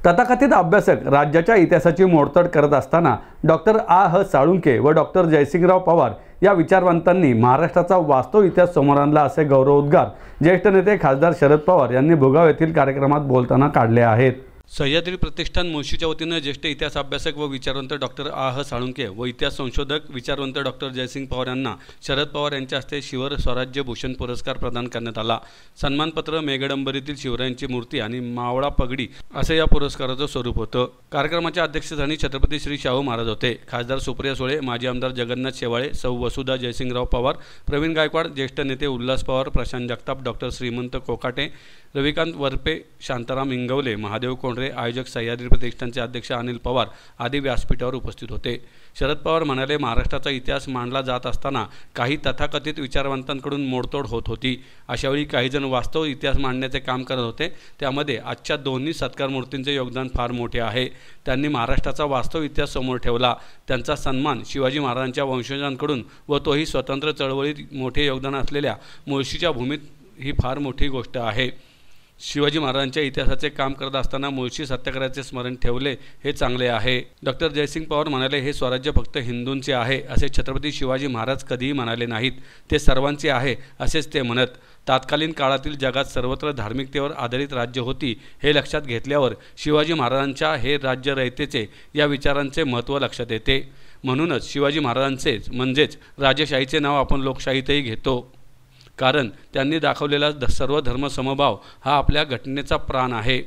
तथाकथित अभ्यासक राज्याच्या इतिहासाची मोडतोड करत असताना डॉक्टर आ.ह. साळुंखे व डॉक्टर जयसिंगराव पवार या विचारवंतांनी महाराष्ट्राचा वास्तव इतिहास समोर आणला असे गौरवोद्गार ज्येष्ठ नेते खासदार शरद पवार यांनी भुगाव येथील कार्यक्रमात बोलताना काढले आहेत। सह्याद्री प्रतिष्ठान मुळशीच्या वतीने ज्येष्ठ इतिहास अभ्यासक व विचारवंत डॉक्टर आ.ह. साळुंखे व इतिहास संशोधक विचारवंत डॉक्टर जयसिंग पवार यांना शरद पवार यांच्या हस्ते शिवर स्वराज्य भूषण पुरस्कार प्रदान करण्यात आला। सन्मानपत्र, मेघडंबरीतील शिवरायांची मूर्ती आणि मावळा पगडी असे या पुरस्काराचं स्वरूप होतं। कार्यक्रमाच्या अध्यक्षस्थानी छत्रपती श्री शाहू महाराज होते। खासदार सुप्रिया सुळे, माजी आमदार जगन्नाथ शेवाळे, सौ वसुधा जयसिंगराव पवार, प्रवीण गायकवाड, ज्येष्ठ नेते उल्हास पवार, प्रशांत जगताप, डॉक्टर श्रीमंत कोकाटे, रविकांत वरपे, शांताराम इंगवले, महादेव कोंढरे, आयोजक सह्याद्री प्रतिष्ठानचे अध्यक्ष अनिल पवार आदी व्यासपीठावर उपस्थित होते। शरद पवार म्हणाले, महाराष्ट्राचा इतिहास मांडला जात असताना काही तथाकथित विचारवंतांकडून मोडतोड होत होती। अशावेळी काही जण वास्तव इतिहास मांडण्याचे काम करत होते। त्यामध्ये आजच्या दोन्ही सत्कार मूर्तींचे योगदान फार मोठे आहे। त्यांनी महाराष्ट्राचा वास्तव इतिहास समोर ठेवला। त्यांचा सन्मान शिवाजी महाराजांच्या वंशजांकडून व तोही स्वतंत्र चळवळीत मोठे योगदान असलेल्या मुळशीच्या भूमीत ही फार मोठी गोष्ट आहे। शिवाजी महाराजांच्या इतिहासाचे काम करत असताना मुळशी सत्याग्रहाचे स्मरण ठेवले हे चांगले आहे। डॉक्टर जयसिंग पवार म्हणाले, हे स्वराज्य फक्त हिंदूंचे आहे असे छत्रपती शिवाजी महाराज कधीही म्हणाले नाहीत। ते सर्वांचे आहे असेच ते म्हणत। तत्कालीन काळातील जगात सर्वत्र धार्मिकतेवर आधारित राज्य होती हे लक्षात घेतल्यावर शिवाजी महाराजांच्या हे राज्य रयतेचे या विचारांचे महत्त्व लक्षात येते। म्हणूनच शिवाजी महाराजांचेच म्हणजेच राजेशाहीचे नाव आपण लोकशाहीतही घेतो, कारण त्यांनी दाखवलेला सर्व धर्म समभाव हा आपल्या घटनेचा प्राण आहे।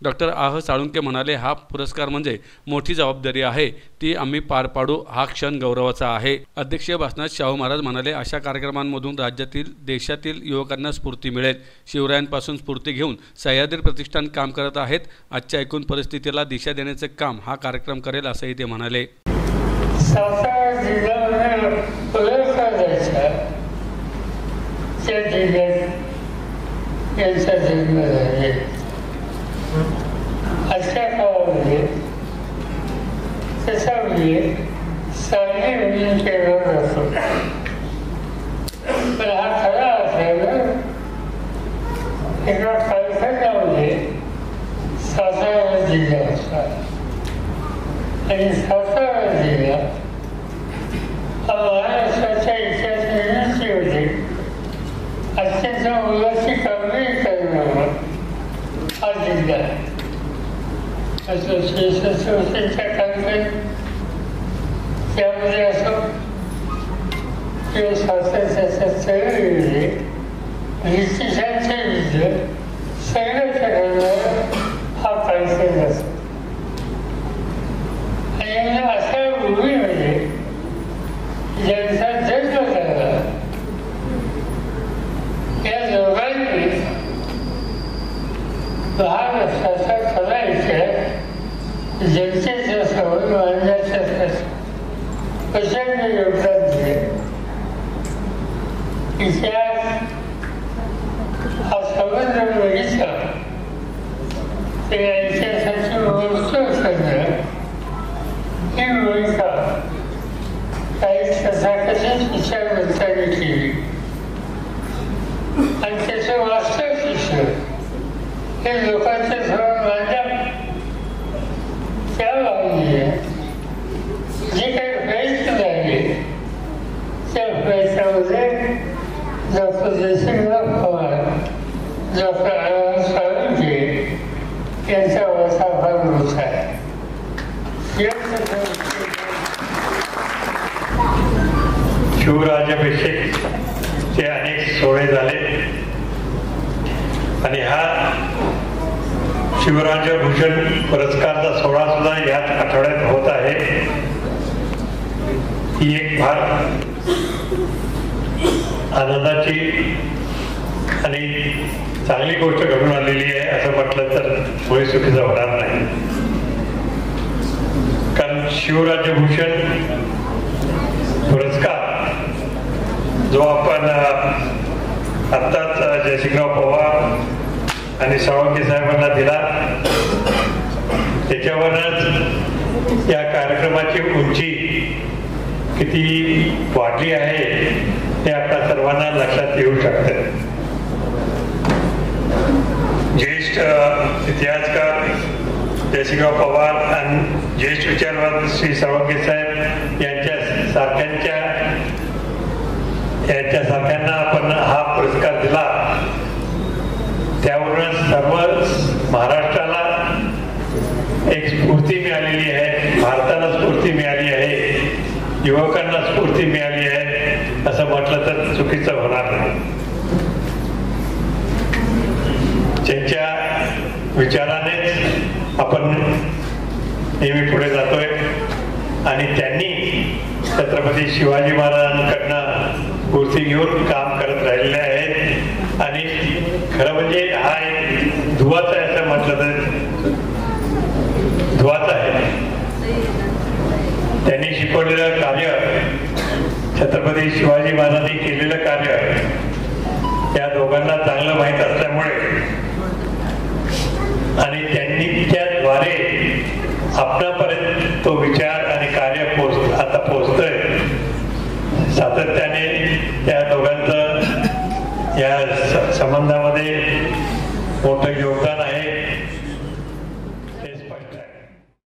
डॉक्टर आ.ह. साळुंखे म्हणाले, हा पुरस्कार म्हणजे मोठी जबाबदारी आहे, ती आम्ही पार पाडू, हा क्षण गौरवाचा आहे। अध्यक्षीय भाषणात शाहू महाराज म्हणाले, अशा कार्यक्रमांमधून राज्यातील देशातील युवकांना स्फूर्ती मिळेल। शिवरायांपासून स्फूर्ती घेऊन सह्याद्री प्रतिष्ठान काम करत आहेत। आजच्या एकूण परिस्थितीला दिशा देण्याचे काम हा कार्यक्रम करेल असंही ते म्हणाले। यांचा जन्म झाले अशा काळामध्ये त्याचा उल्लेख साली म्हणून केला जातो, पण हा खरा असायला एका कालखंडामध्ये सातारा जिल्हा होता आणि सातारा जिल्हा हा महाराष्ट्राच्या इतिहासामध्ये अत्यंत मोलाची कामगिरी करणारा हा जिल्हा आहे। संस्थेच्या कालखंड त्यामध्ये असो किंवा स्वातंत्र्याच्या चळवळीमध्ये ब्रिटिशांच्या विरुद्ध संघर्ष करणारा हा कालखंड असतो आणि अशा भूमीमध्ये ज्यांचा जन्म झाला या दोघांनी महाराष्ट्राचा खरा इतिहास जनतेच्या समोर मांडण्यासाठी प्रचंड योगदान दिले। इतिहास हा संबंध बघितला तर या इतिहासाची मोडतोड करणं ही भूमिका काही तथाकथित विचारवंतांनी केली आणि त्याचं वास्तव शिक्षण हे लोकांच्या समोर मांडलं। त्याबाबतीने जे काही प्रयत्न झाले त्या प्रयत्नामध्ये डॉक्टर जयसिंगराव पवार, डॉक्टर आ.ह. साळुंखे यांचा वाटा फार मोठा आहे। शिवराज्याभिषेकचे अनेक सोहळे झाले आणि हा शिवराज्य भूषण पुरस्कारचा सोहळा सुद्धा याच आठवड्यात होत आहे। ही एक फार आनंदाची आणि चांगली गोष्ट घडून आलेली आहे असं म्हटलं तर मुळे चुकीचं होणार नाही, कारण शिवराज्य भूषण पुरस्कार जो आपण आत्ताच जयसिंगराव पवार आणि साळुंखे साहेबांना दिला, त्याच्यावरच या कार्यक्रमाची उंची किती वाढली आहे हे आपल्या सर्वांना लक्षात येऊ शकते। ज्येष्ठ इतिहासकार जयसिंगराव पवार आणि ज्येष्ठ विचारवाद श्री साळुंखे साहेब यांच्यासारख्यांना आपण हा पुरस्कार दिला. त्यावरूनच सर्व महाराष्ट्राला एक स्फूर्ती मिळालेली आहे, भारताला स्फूर्ती मिळाली आहे, युवकांना स्फूर्ती मिळाली आहे असं म्हटलं तर चुकीचं होणार नाही. त्यांच्या विचारानेच आपण नेहमी पुढे जातोय आणि त्यांनी छत्रपती शिवाजी महाराजांकडनं स्फूर्ती घेऊन काम करत राहिलेले आहेत. आणि खरं म्हणजे हा एक धुवाचा आहे असं म्हटलं तर धुवाचा आहे. त्यांनी शिकवलेलं कार्य, छत्रपती शिवाजी महाराजांनी केलेलं कार्य या दोघांना चांगलं माहीत असल्यामुळे आणि त्यांनी त्याद्वारे आपल्यापर्यंत तो विचार आणि कार्य आता पोहोचतोय. सातत्याने त्या दोघांचं या संबंधामध्ये मोठं योगदान आहे.